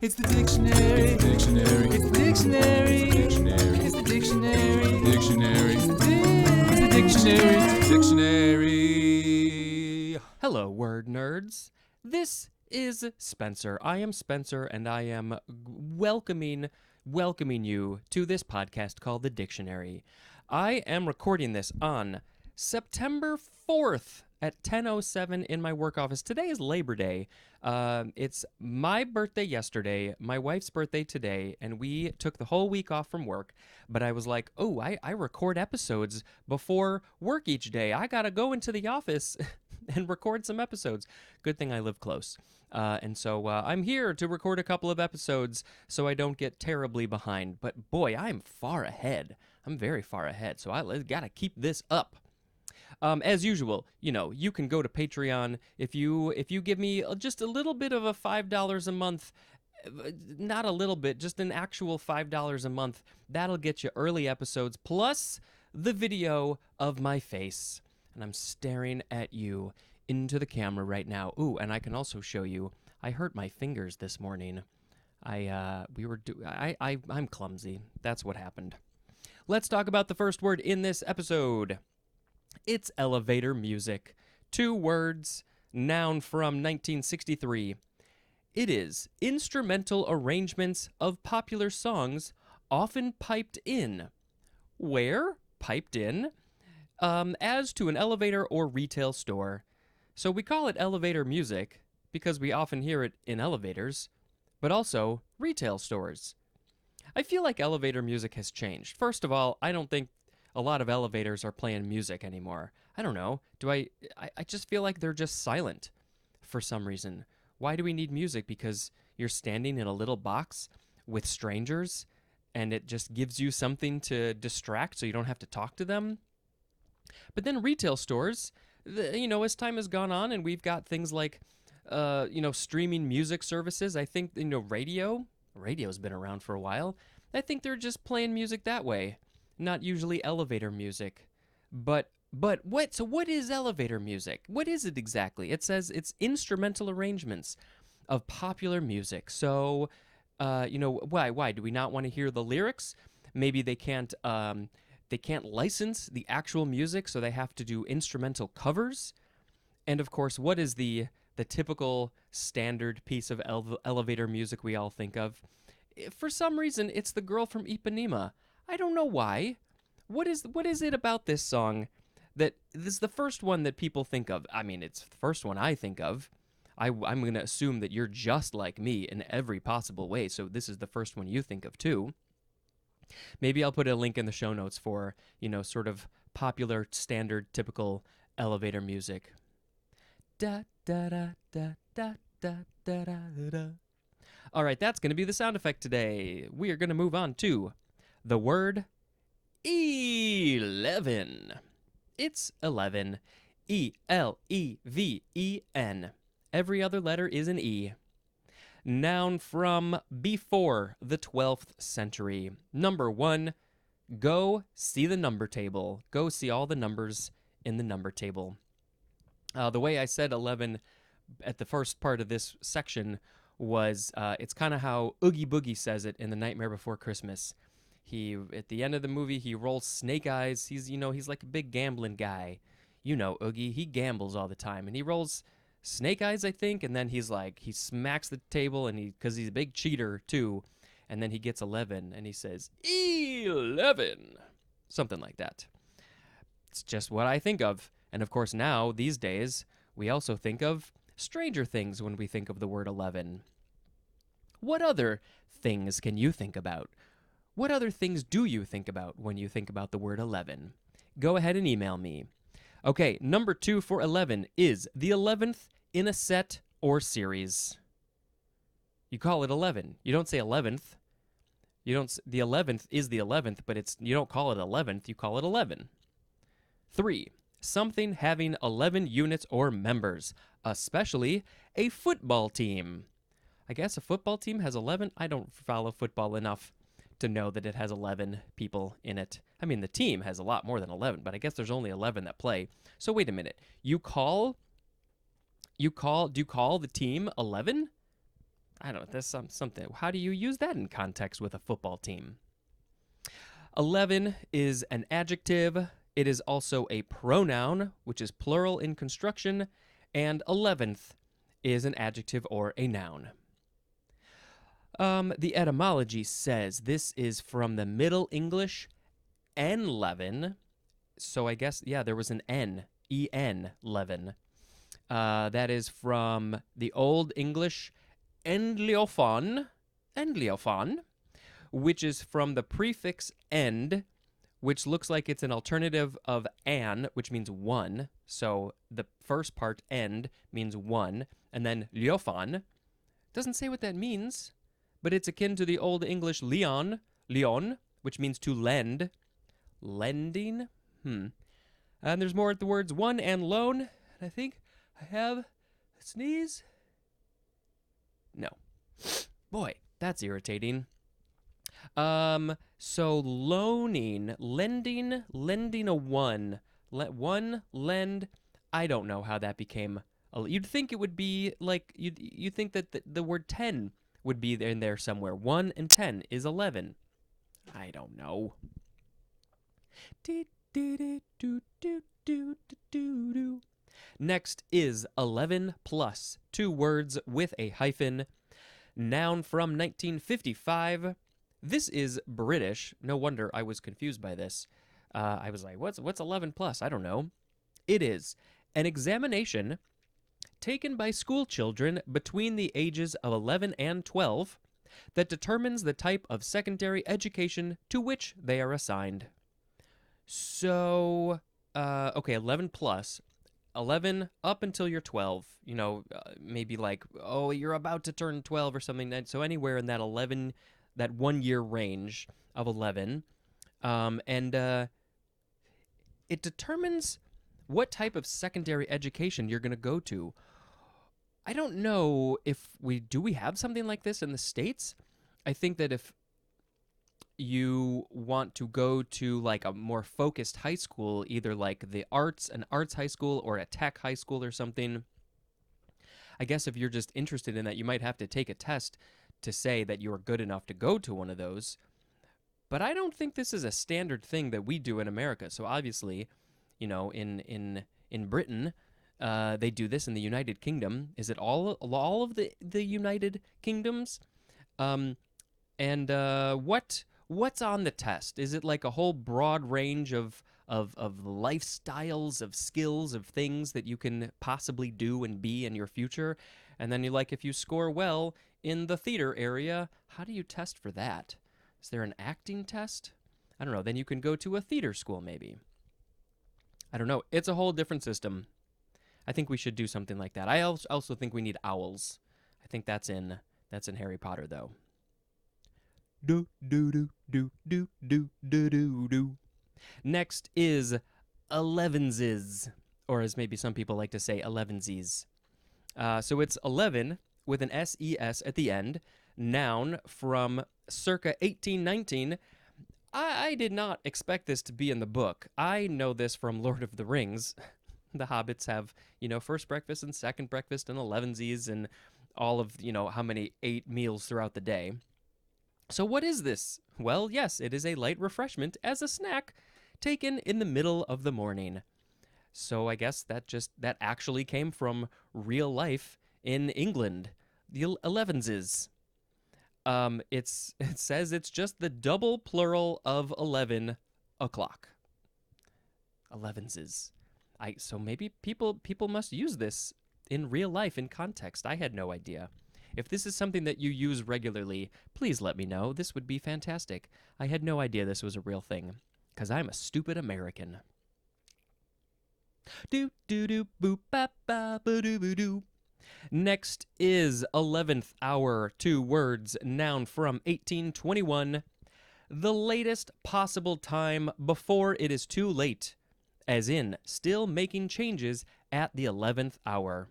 It's the dictionary. It's the dictionary. It's the dictionary. It's the dictionary. It's the dictionary. It's the dictionary. It's the dictionary. Hello, word nerds. This is Spencer. I am Spencer, and I am welcoming you to this podcast called The Dictionary. I am recording this on September 4th at 10:07 in my work office. Today is Labor Day. It's my birthday yesterday, my wife's birthday today, and we took the whole week off from work. But I was like, oh, I record episodes before work each day. I gotta go into the office and record some episodes. Good thing I live close. And so I'm here to record a couple of episodes so I don't get terribly behind. But boy, I'm far ahead. I'm very far ahead, so I gotta keep this up. As usual, you can go to Patreon if you give me just a little bit of a $5 a month, not a little bit, just an actual $5 a month. That'll get you early episodes plus the video of my face, and I'm staring at you into the camera right now. Ooh, and I can also show you. I hurt my fingers this morning. I'm clumsy. That's what happened. Let's talk about the first word in this episode. It's elevator music. 2 words, noun from 1963. It is instrumental arrangements of popular songs, often piped in. Where? Piped in. As to an elevator or retail store. So we call it elevator music because we often hear it in elevators, but also retail stores. I feel like elevator music has changed. First of all, I don't think a lot of elevators are playing music anymore. I don't know. I just feel like they're just silent for some reason. Why do we need music? Because you're standing in a little box with strangers and it just gives you something to distract so you don't have to talk to them? But then retail stores, as time has gone on and we've got things like, streaming music services, I think, radio's been around for a while. I think they're just playing music that way. Not usually elevator music. But what? So what is elevator music? What is it exactly? It says it's instrumental arrangements of popular music. So, why? Do we not want to hear the lyrics? Maybe they can't license the actual music, so they have to do instrumental covers. And of course, what is the typical standard piece of elevator music we all think of? For some reason, it's the girl from Ipanema. I don't know why. What is it about this song that this is the first one that people think of? I mean, it's the first one I think of. I'm going to assume that you're just like me in every possible way, so this is the first one you think of too. Maybe I'll put a link in the show notes for, sort of popular, standard, typical elevator music. Da da da da da da da da da. All right, that's going to be the sound effect today. We are going to move on to the word 11. It's 11. E-L-E-V-E-N. Every other letter is an E. Noun from before the 12th century. Number 1, go see the number table. Go see all the numbers in the number table. The way I said 11 at the first part of this section was it's kind of how Oogie Boogie says it in The Nightmare Before Christmas. At the end of the movie, he rolls snake eyes. He's like a big gambling guy. Oogie, he gambles all the time. And he rolls snake eyes, I think. And then he smacks the table because he's a big cheater too. And then he gets 11 and he says, 11. Something like that. It's just what I think of. And of course now, these days, we also think of Stranger Things when we think of the word 11. What other things can you think about? What other things do you think about when you think about the word 11? Go ahead and email me. Okay, number 2 for 11 is the 11th in a set or series. You call it 11. You don't say 11th. The 11th is the 11th, but you don't call it 11th, you call it 11. 3, something having 11 units or members, especially a football team. I guess a football team has 11. I don't follow football enough to know that it has 11 people in it. I mean, the team has a lot more than 11, but I guess there's only 11 that play. So wait a minute. Do you call the team 11? I don't know. There's something. How do you use that in context with a football team? 11 is an adjective. It is also a pronoun, which is plural in construction, and 11th is an adjective or a noun. The etymology says this is from the Middle English en-leven. So I guess, yeah, there was an N, E-N, leven. That is from the Old English endliophon, which is from the prefix end, which looks like it's an alternative of an, which means one. So the first part, end, means one. And then liophon doesn't say what that means, but it's akin to the Old English leon, which means to lend. Lending? And there's more at the words one and loan. And I think I have a sneeze. No. Boy, that's irritating. So loaning, lending a one. Lend. I don't know how that became. You'd think it would be like, you'd think that the word 10 would be in there somewhere. 1 and 10 is 11. I don't know. Next is 11 plus, 2 words with a hyphen. Noun from 1955. This is British. No wonder I was confused by this. I was like, what's 11 plus? I don't know. It is an examination taken by school children between the ages of 11 and 12 that determines the type of secondary education to which they are assigned. So, okay, 11 plus. 11 up until you're 12, maybe like, oh, you're about to turn 12 or something. So anywhere in that 11, that 1 year range of 11. It determines what type of secondary education you're going to go to. I don't know if we have something like this in the States. I think that if you want to go to like a more focused high school, either like an arts high school or a tech high school or something, I guess if you're just interested in that, you might have to take a test to say that you are good enough to go to one of those. But I don't think this is a standard thing that we do in America. So obviously, in Britain, they do this. In the United Kingdom. Is it all of the United Kingdoms? What's on the test? Is it like a whole broad range of lifestyles, of skills, of things that you can possibly do and be in your future? And then if you score well in the theater area, how do you test for that? Is there an acting test? I don't know. Then you can go to a theater school maybe. I don't know. It's a whole different system. I think we should do something like that. I also think we need owls. I think that's in Harry Potter though. Do do do do do do do do do. Next is elevenses, or as maybe some people like to say, elevensies. So it's 11 with an S-E-S at the end. Noun from circa 1819. I did not expect this to be in the book. I know this from Lord of the Rings. The hobbits have, first breakfast and second breakfast and elevensies and all of, how many 8 meals throughout the day. So what is this? Well, yes, it is a light refreshment as a snack taken in the middle of the morning. So I guess that actually came from real life in England. The elevenses. It says it's just the double plural of 11 o'clock. Elevenses. So maybe people must use this in real life in context. I had no idea. If this is something that you use regularly, please let me know. This would be fantastic. I had no idea this was a real thing, because I'm a stupid American. Do do do boop ba ba ba doo boo doo. Next is 11th hour, 2 words, noun from 1821. The latest possible time before it is too late, as in still making changes at the 11th hour.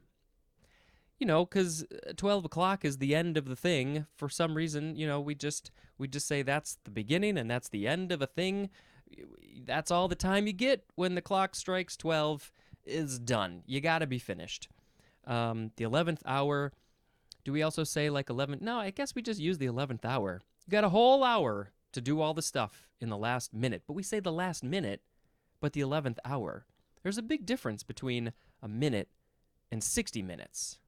Because 12 o'clock is the end of the thing. For some reason, we just say that's the beginning and that's the end of a thing. That's all the time you get when the clock strikes 12 is done. You got to be finished. The 11th hour, Do we also say like 11? No, I guess we just use the 11th hour. You got a whole hour to do all the stuff in the last minute, but we say the last minute, but the 11th hour. There's a big difference between a minute and 60 minutes.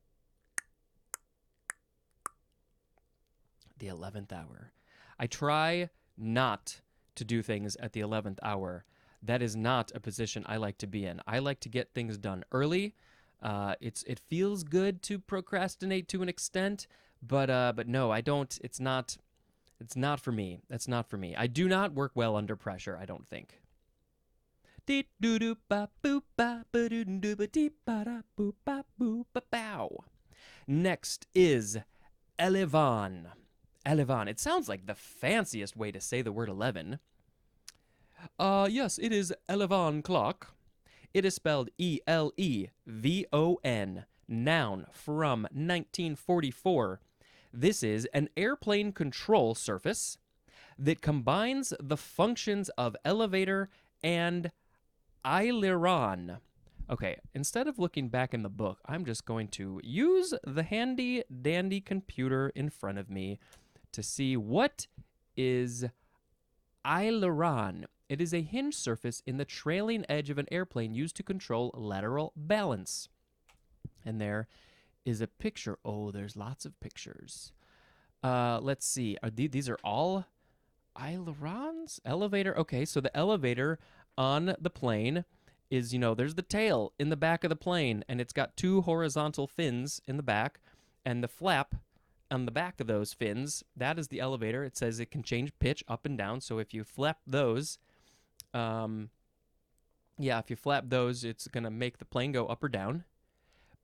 The 11th hour. I try not to do things at the 11th hour. That is not a position I like to be in. I like to get things done early. It feels good to procrastinate to an extent, but no, I don't. It's not for me. That's not for me. I do not work well under pressure, I don't think. Next is Elevan. Elevan. It sounds like the fanciest way to say the word 11. Yes, it is Elevan clock. It is spelled E-L-E-V-O-N. Noun from 1944. This is an airplane control surface that combines the functions of elevator and aileron. Okay, instead of looking back in the book, I'm just going to use the handy dandy computer in front of me to see what is aileron. It is a hinge surface in the trailing edge of an airplane used to control lateral balance. And there is a picture. Oh, there's lots of pictures. Let's see. These are all ailerons? Elevator? Okay, so the elevator on the plane is, there's the tail in the back of the plane, and it's got two horizontal fins in the back, and the flap on the back of those fins, that is the elevator. It says it can change pitch up and down, so if you flap those, if you flap those, it's going to make the plane go up or down.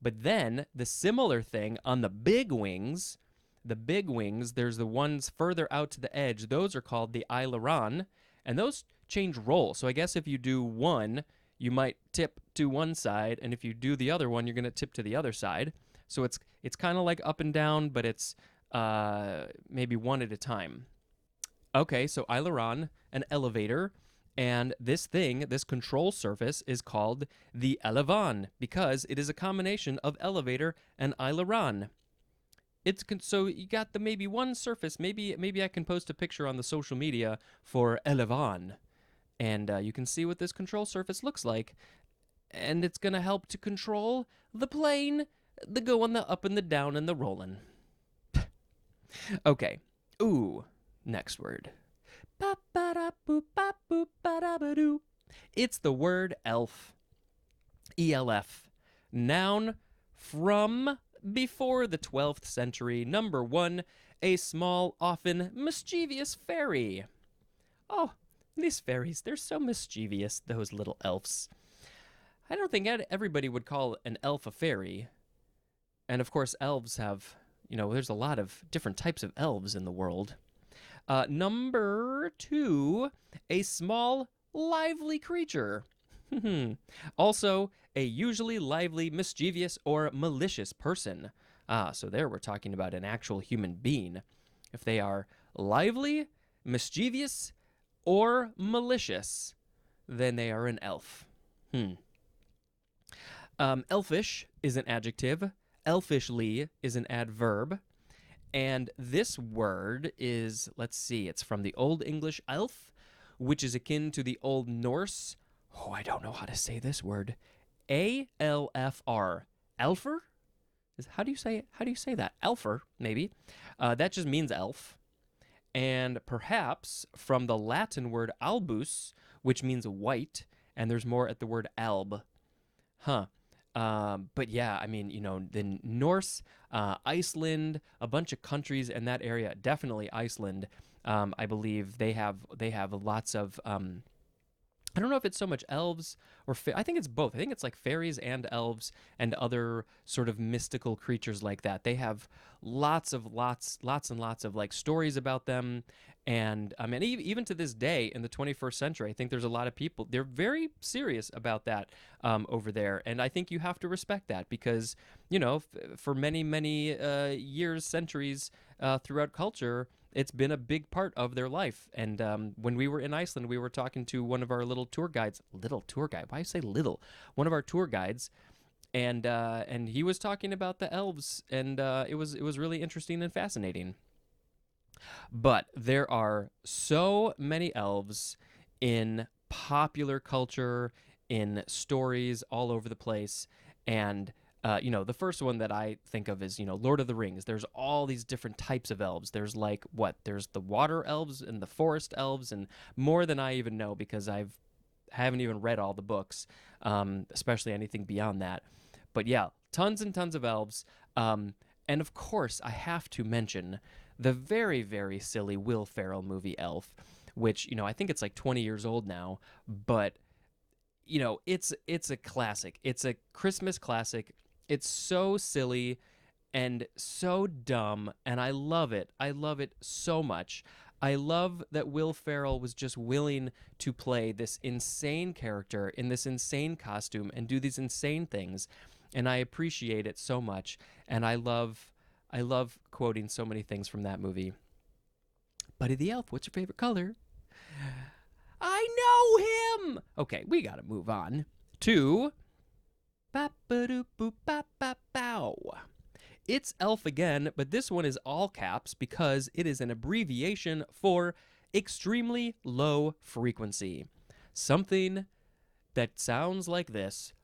But then the similar thing on the big wings, there's the ones further out to the edge. Those are called the aileron, and those change roll. So I guess if you do one, you might tip to one side, and if you do the other one, you're going to tip to the other side. So it's kind of like up and down, but it's maybe one at a time. Okay, so aileron, an elevator, and this control surface is called the elevan because it is a combination of elevator and aileron. So you got the maybe one surface. Maybe I can post a picture on the social media for elevan, and you can see what this control surface looks like, and it's gonna help to control the plane, the going, the up and the down, and the rolling. Okay. Ooh, next word. It's the word elf. E-L-F. Noun from before the 12th century. Number 1, a small, often mischievous fairy. Oh, these fairies, they're so mischievous, those little elves. I don't think everybody would call an elf a fairy. And of course, elves have, there's a lot of different types of elves in the world. Number 2, a small, lively creature. Also, a usually lively, mischievous, or malicious person. So there we're talking about an actual human being. If they are lively, mischievous, or malicious, then they are an elf. Elfish is an adjective. Elfishly is an adverb. And this word is, let's see, it's from the Old English elf, which is akin to the Old Norse. Oh, I don't know how to say this word. A-L-F-R. Elfer? How do you say that? Elfer, maybe. That just means elf. And perhaps from the Latin word albus, which means white, and there's more at the word alb. But yeah, the Norse, Iceland, a bunch of countries in that area, definitely Iceland, I believe they have lots of, I don't know if it's so much elves or I think it's both. I think it's like fairies and elves and other sort of mystical creatures like that. They have lots and lots of like stories about them. And even to this day in the 21st century, I think there's a lot of people, they're very serious about that over there. And I think you have to respect that because, for many, many years, centuries throughout culture, it's been a big part of their life. And when we were in Iceland, we were talking to one of our little tour guides. Little tour guide? Why do you say little? One of our tour guides. and he was talking about the elves, and it was really interesting and fascinating. But there are so many elves in popular culture, in stories all over the place. And, the first one that I think of is, Lord of the Rings. There's all these different types of elves. There's like, what? There's the water elves and the forest elves, and more than I even know because haven't even read all the books, especially anything beyond that. But yeah, tons and tons of elves. And of course, I have to mention the very, very silly Will Ferrell movie Elf, which, I think it's like 20 years old now, but it's a classic. It's a Christmas classic. It's so silly and so dumb, and I love it. I love it so much. I love that Will Ferrell was just willing to play this insane character in this insane costume and do these insane things, and I appreciate it so much. And I love quoting so many things from that movie. Buddy the Elf, what's your favorite color? I know him. Okay, we gotta move on to Ba-ba-doo-boo-ba-ba-bow. It's Elf again, but this one is all caps because it is an abbreviation for extremely low frequency. Something that sounds like this.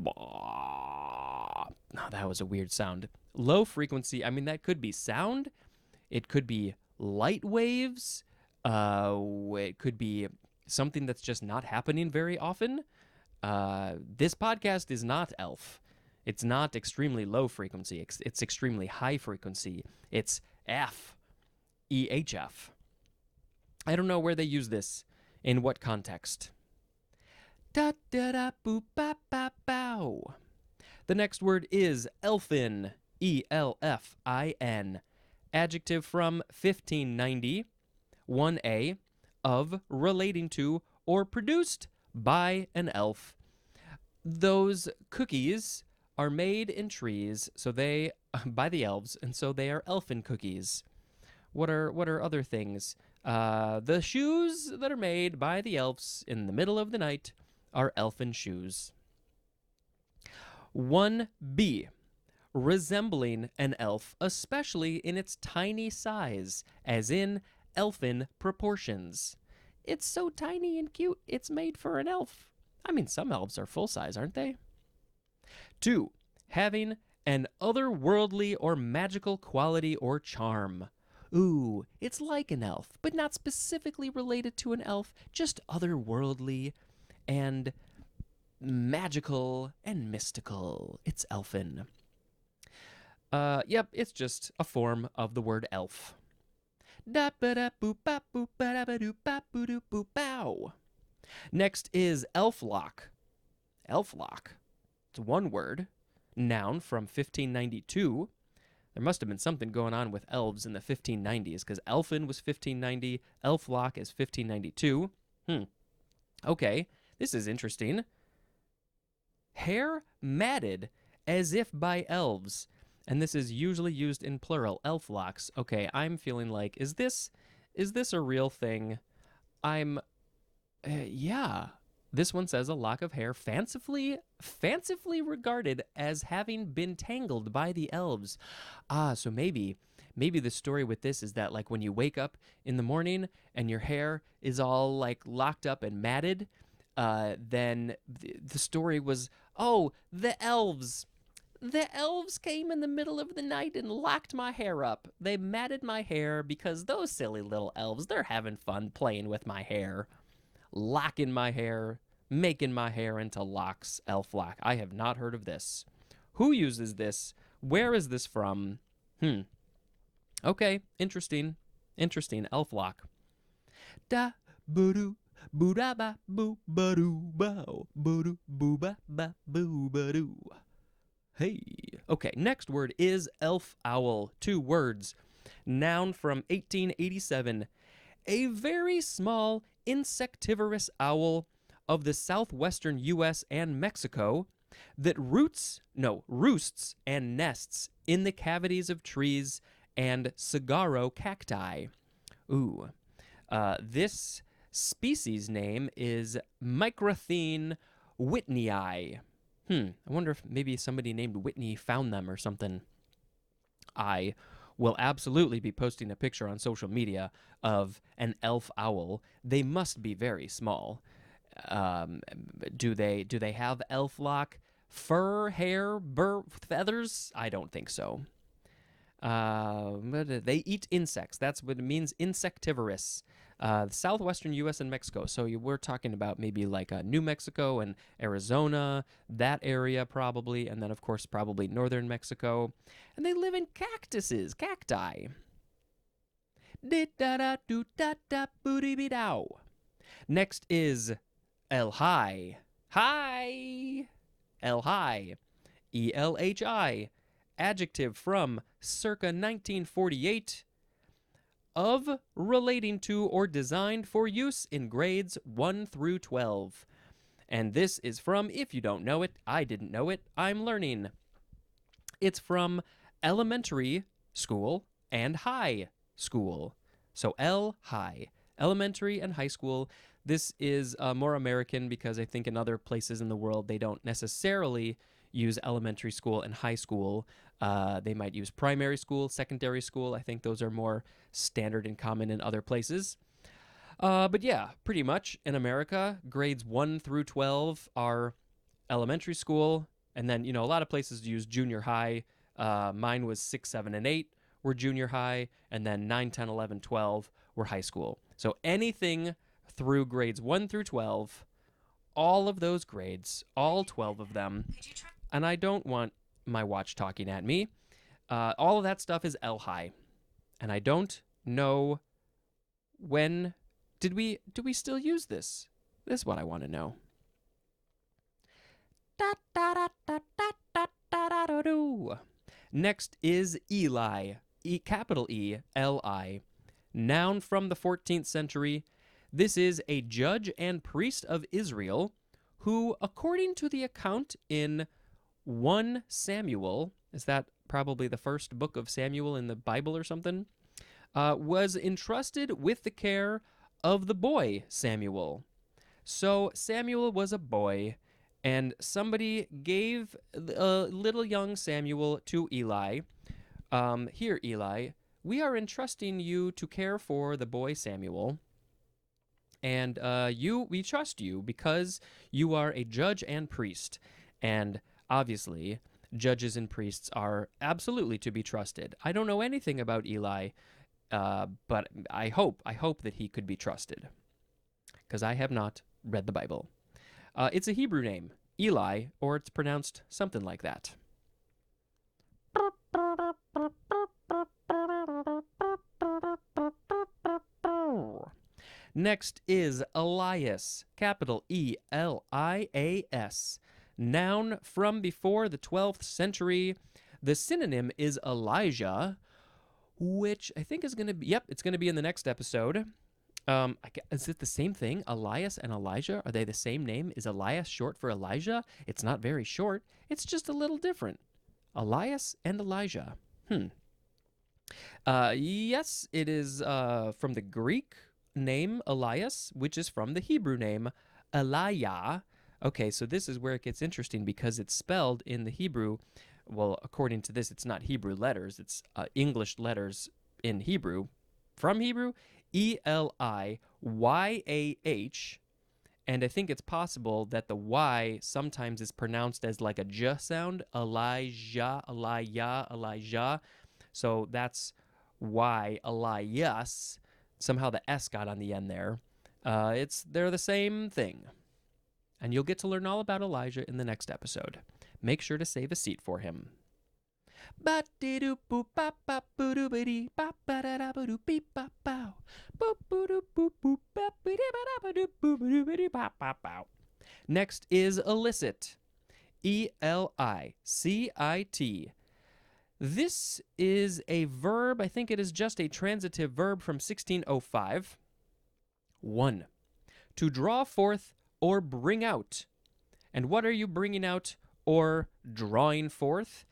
Oh, that was a weird sound. Low frequency, I mean, that could be sound. It could be light waves. It could be something that's just not happening very often. This podcast is not Elf. It's not extremely low frequency. It's extremely high frequency. It's F. EHF. I don't know where they use this, in what context. Da da da boop ba ba bow. The next word is elfin. ELFIN. Adjective from 1590. 1A. Of, relating to, or produced by an elf. Those cookies are made in trees, so they by the elves, and so they are elfin cookies. What are other things? The shoes that are made by the elves in the middle of the night are elfin shoes. 1B. Resembling an elf, especially in its tiny size, as in elfin proportions. It's so tiny and cute, it's made for an elf. I mean, some elves are full size, aren't they? 2. Having an otherworldly or magical quality or charm. Ooh, it's like an elf, but not specifically related to an elf, just otherworldly and magical and mystical. It's elfin. Yep, it's just a form of the word elf. Next is elf-lock. Elf-lock. It's one word. Noun from 1592. There must have been something going on with elves in the 1590s, because elfin was 1590, elf-lock is 1592. Okay, this is interesting. Hair matted as if by elves. And this is usually used in plural, elf-locks. Okay, I'm feeling like, is this a real thing? Yeah. This one says a lock of hair fancifully regarded as having been tangled by the elves. So maybe the story with this is that, like, when you wake up in the morning and your hair is all like locked up and matted, then the story was, oh, the elves came in the middle of the night and locked my hair up. They matted my hair because those silly little elves, they're having fun playing with my hair. Locking my hair, making my hair into locks, elf lock. I have not heard of this. Who uses this? Where is this from? Okay, interesting, elf lock. Da boo boo da ba boo ba doo bow boo boo ba ba boo ba doo. Hey. Okay, next word is elf owl. 2 words. Noun from 1887. A very small insectivorous owl of the southwestern U.S. and Mexico that roosts and nests in the cavities of trees and saguaro cacti. Ooh. This species name is Microthene whitneyi. I wonder if maybe somebody named Whitney found them or something. I will absolutely be posting a picture on social media of an elf owl. They must be very small. Um, do they have elf lock fur, hair, feathers? I don't think so. But they eat insects. That's what it means, insectivorous. Southwestern U.S. and Mexico. So we're talking about maybe like New Mexico and Arizona, that area probably, and then of course probably northern Mexico. And they live in cacti. Next is El High. Hi! El High. ELHI. Adjective from circa 1948 of, relating to, or designed for use in grades 1 through 12. And this is from, if you don't know it, I didn't know it, I'm learning. It's from elementary school and high school. So L high, elementary and high school. This is more American because I think in other places in the world they don't necessarily use elementary school and high school. They might use primary school, secondary school. I think those are more standard and common in other places. But yeah, pretty much in America, grades 1 through 12 are elementary school. And then, a lot of places use junior high. Mine was 6, 7, and 8 were junior high. And then 9, 10, 11, 12 were high school. So anything through grades 1 through 12, all of those grades, all 12 of them. And I don't want my watch talking at me. All of that stuff is L high. And I don't know when do we still use this? This is what I want to know. Next is Eli. Capital E, L-I. Noun from the 14th century. This is a judge and priest of Israel who, according to the account in 1 Samuel, is that probably the first book of Samuel in the Bible or something, was entrusted with the care of the boy Samuel. So Samuel was a boy, and somebody gave little young Samuel to Eli. Here, Eli, we are entrusting you to care for the boy Samuel. And we trust you because you are a judge and priest. And obviously, judges and priests are absolutely to be trusted. I don't know anything about Eli, but I hope that he could be trusted, because I have not read the Bible. It's a Hebrew name, Eli, or it's pronounced something like that. Next is Elias, capital E-L-I-A-S. Noun from before the 12th century. The synonym is Elijah, which I think is going to be, it's going to be in the next episode. Is it the same thing? Elias and Elijah? Are they the same name? Is Elias short for Elijah? It's not very short. It's just a little different. Elias and Elijah. Yes, it is from the Greek name Elias, which is from the Hebrew name Elijah. Okay, so this is where it gets interesting because it's spelled in the Hebrew. Well, according to this, it's not Hebrew letters. It's English letters in Hebrew. From Hebrew, E-L-I-Y-A-H. And I think it's possible that the Y sometimes is pronounced as like a J sound. Elijah, Elijah, Elijah. So that's why Elias. Somehow the S got on the end there. They're the same thing. And you'll get to learn all about Elijah in the next episode. Make sure to save a seat for him. Next is illicit. E-L-I-C-I-T. This is a verb. I think it is just a transitive verb from 1605. 1. To draw forth or bring out. And what are you bringing out or drawing forth?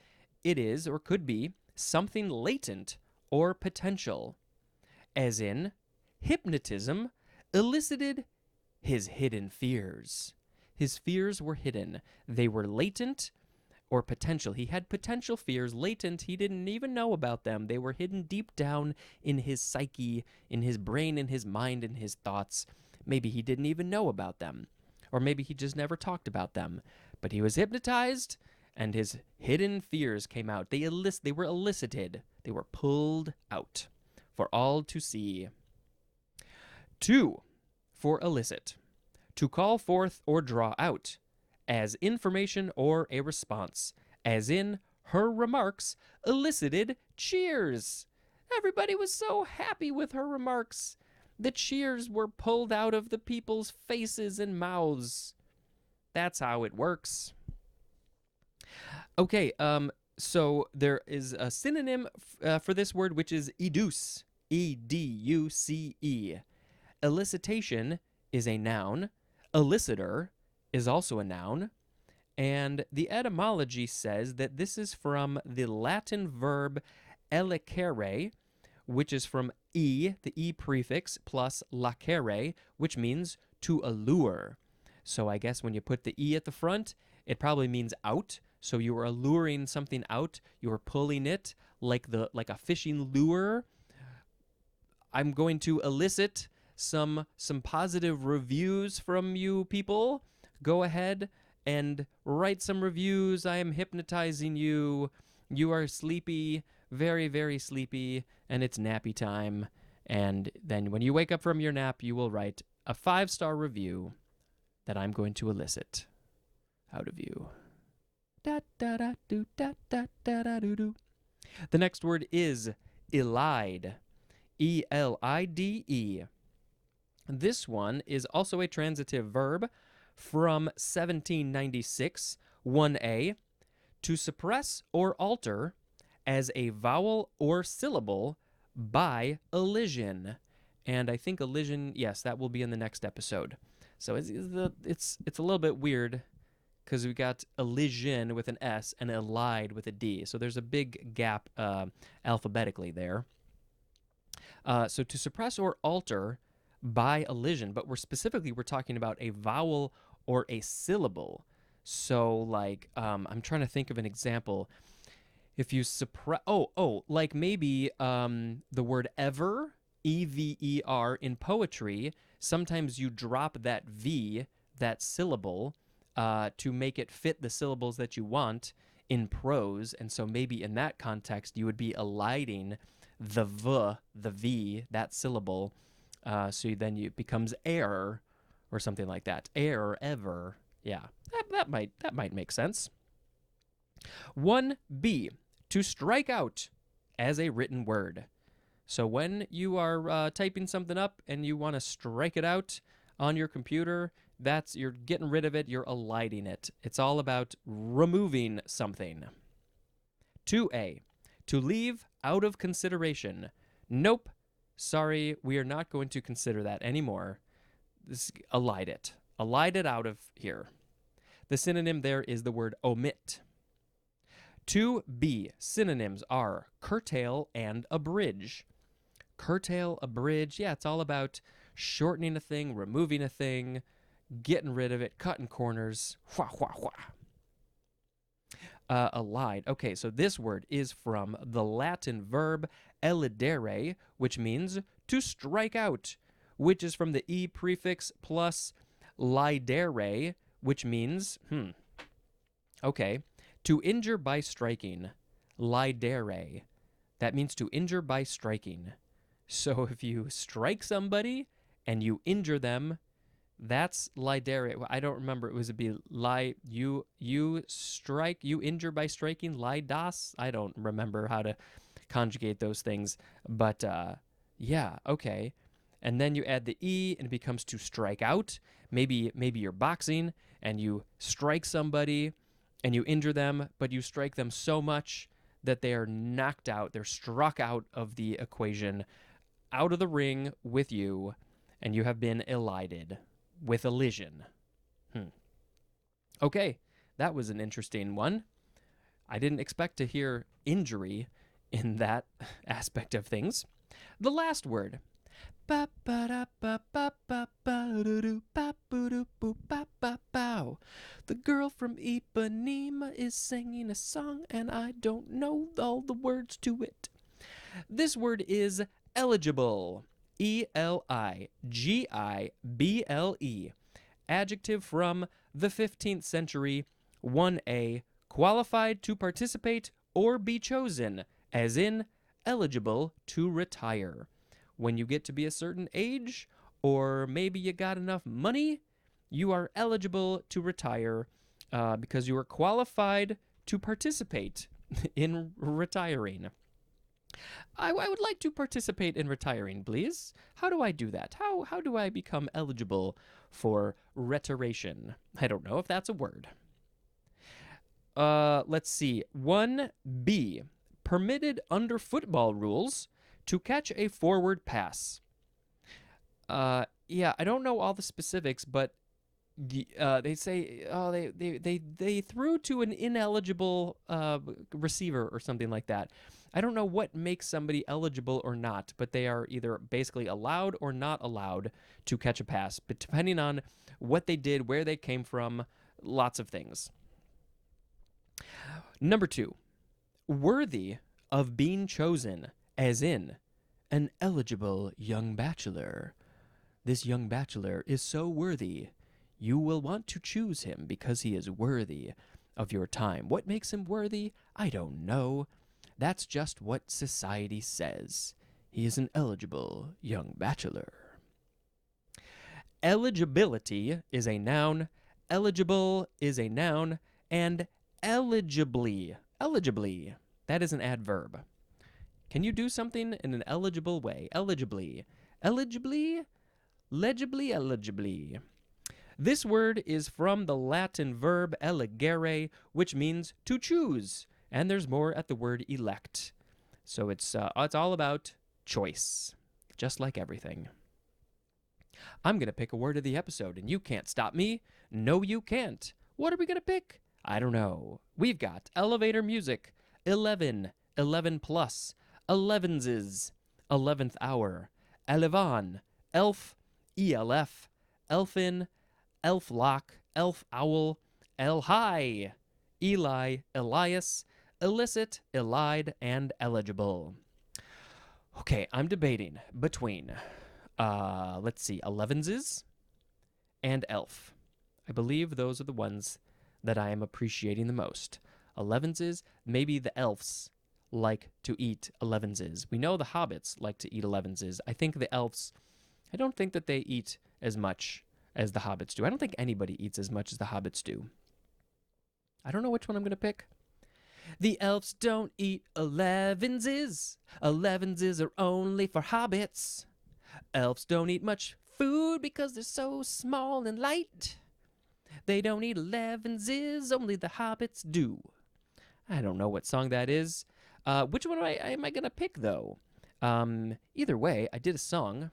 It is, or could be, something latent or potential. As in, hypnotism elicited his hidden fears. His fears were hidden. They were latent or potential. He had potential fears, latent. He didn't even know about them. They were hidden deep down in his psyche, in his brain, in his mind, in his thoughts. Maybe he didn't even know about them. Or maybe he just never talked about them. But he was hypnotized, and his hidden fears came out. They were elicited. They were pulled out for all to see. 2, for elicit. To call forth or draw out, as information or a response, as in, her remarks elicited cheers. Everybody was so happy with her remarks. The cheers were pulled out of the people's faces and mouths. That's how it works. Okay, so there is a synonym for this word, which is educe, E-D-U-C-E. Elicitation is a noun. Elicitor is also a noun. And the etymology says that this is from the Latin verb elicere, which is from the E prefix, plus lacere, which means to allure. So I guess when you put the E at the front, it probably means out. So you were alluring something out. You were pulling it like a fishing lure. I'm going to elicit some positive reviews from you people. Go ahead and write some reviews. I am hypnotizing you. You are sleepy, very, very sleepy, and it's nappy time. And then when you wake up from your nap, you will write a 5-star review that I'm going to elicit out of you. Da da da do da da da da do do. The next word is elide. E-L-I-D-E. This one is also a transitive verb from 1796, 1a, to suppress or alter as a vowel or syllable by elision. And I think elision, yes, that will be in the next episode. So it's a little bit weird because we got elision with an S and elide with a D. So there's a big gap alphabetically there. So to suppress or alter by elision, but we're talking about a vowel or a syllable. So like, I'm trying to think of an example. If you suppress, like maybe the word ever, E-V-E-R, in poetry, sometimes you drop that V, that syllable, to make it fit the syllables that you want in prose. And so maybe in that context, you would be eliding the V, that syllable. So then it becomes air or something like that. Air, ever. Yeah, that might make sense. 1B, to strike out as a written word. So when you are typing something up and you want to strike it out on your computer, you're getting rid of it, you're eliding it. It's all about removing something. 2A, to leave out of consideration. Nope, sorry, we are not going to consider that anymore. Elide it. Elide it out of here. The synonym there is the word omit. 2B, synonyms are curtail and abridge. Curtail, abridge, yeah, it's all about shortening a thing, removing a thing, getting rid of it, cutting corners. Hua, hua, hua. Elide. Okay, so this word is from the Latin verb elidere, which means to strike out, which is from the E prefix plus lidere, which means, okay, to injure by striking. Lidere. That means to injure by striking. So if you strike somebody and you injure them, that's lidere. I don't remember. You strike, you injure by striking. Lidas. I don't remember how to conjugate those things. But yeah, okay. And then you add the E and it becomes to strike out. Maybe you're boxing and you strike somebody and you injure them, but you strike them so much that they are knocked out. They're struck out of the equation, out of the ring with you, and you have been elided with elision. Okay, that was an interesting one. I didn't expect to hear injury in that aspect of things. The last word, Ba ba da ba ba ba ba do do ba boo doo boo ba ba bow. The girl from Ipanema is singing a song, and I don't know all the words to it. This word is eligible. Eligible. Adjective from the 15th century. 1a. Qualified to participate or be chosen, as in eligible to retire. When you get to be a certain age, or maybe you got enough money, you are eligible to retire because you are qualified to participate in retiring. I would like to participate in retiring, please. How do I do that? How do I become eligible for retiration? I don't know if that's a word. Let's see. 1b. Permitted under football rules to catch a forward pass. Yeah, I don't know all the specifics, but they say they threw to an ineligible receiver or something like that. I don't know what makes somebody eligible or not, but they are either basically allowed or not allowed to catch a pass, but depending on what they did, where they came from, lots of things. Number 2, worthy of being chosen, as in an eligible young bachelor. This young bachelor is so worthy, you will want to choose him because he is worthy of your time. What makes him worthy? I don't know. That's just what society says. He is an eligible young bachelor. Eligibility is a noun, eligible is a noun, and eligibly, that is an adverb. Can you do something in an eligible way? Eligibly. Legibly. This word is from the Latin verb elegere, which means to choose, and there's more at the word elect. So it's all about choice, just like everything. I'm going to pick a word of the episode, and you can't stop me. No, you can't. What are we going to pick? I don't know. We've got elevator music, 11, 11 plus, 11s, 11th hour, elevan, elf, ELF, elfin, elf lock, elf owl, el high, Eli, Elias, illicit, elide, and eligible. Okay, I'm debating between, let's see, 11s and elf. I believe those are the ones that I am appreciating the most. 11s, maybe the elves like to eat 11s. We know the hobbits like to eat 11s. I think the elves, I don't think that they eat as much as the hobbits do. I don't think anybody eats as much as the hobbits do. I don't know which one I'm going to pick. The elves don't eat 11s. 11s are only for hobbits. Elves don't eat much food because they're so small and light. They don't eat 11s, only the hobbits do. I don't know what song that is. Which one am I going to pick, though? Either way, I did a song.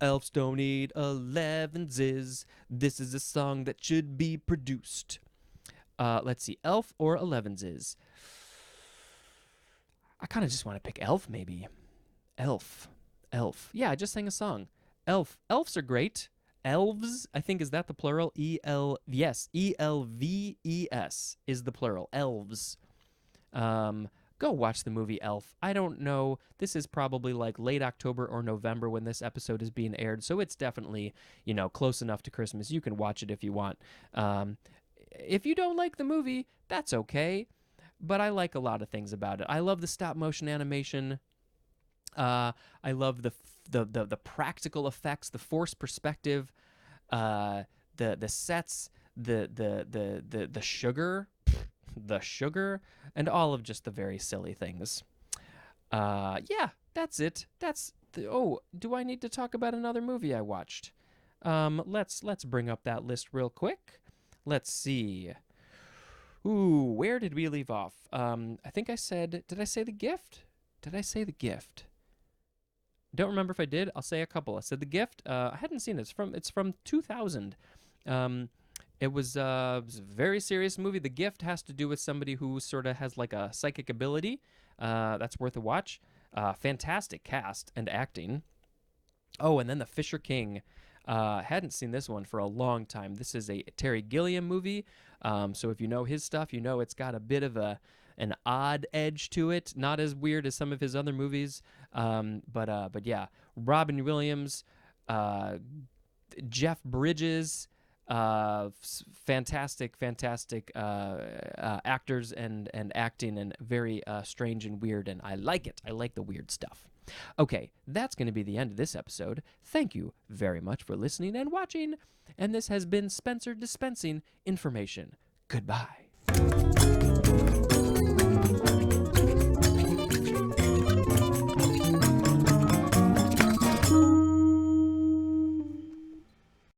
Elves don't eat 11s. This is a song that should be produced. Let's see, elf or 11s. I kind of just want to pick elf, maybe. Elf. Yeah, I just sang a song. Elf. Elves are great. Elves, I think, is that the plural? Yes, ELVES is the plural. Elves. Go watch the movie Elf. I don't know. This is probably like late October or November when this episode is being aired, so it's definitely, close enough to Christmas. You can watch it if you want. If you don't like the movie, that's okay, but I like a lot of things about it. I love the stop motion animation. I love the practical effects, the forced perspective, the sets, the sugar, and all of just the very silly things. Yeah, that's it. Do I need to talk about another movie I watched? Let's bring up that list real quick. Let's see. Ooh, where did we leave off? I think I said, did I say The Gift? Don't remember if I did. I'll say a couple. I said The Gift. I hadn't seen it. It's from 2000. It was a very serious movie. The Gift has to do with somebody who sort of has like a psychic ability. That's worth a watch. Fantastic cast and acting. Oh, and then The Fisher King. Hadn't seen this one for a long time. This is a Terry Gilliam movie. So if you know his stuff, you know it's got a bit of an odd edge to it. Not as weird as some of his other movies. But yeah, Robin Williams, Jeff Bridges, fantastic actors and acting, and very strange and weird, and I like it. I like the weird stuff. Okay, that's going to be the end of this episode. Thank you very much for listening and watching, and this has been Spencer dispensing information. Goodbye.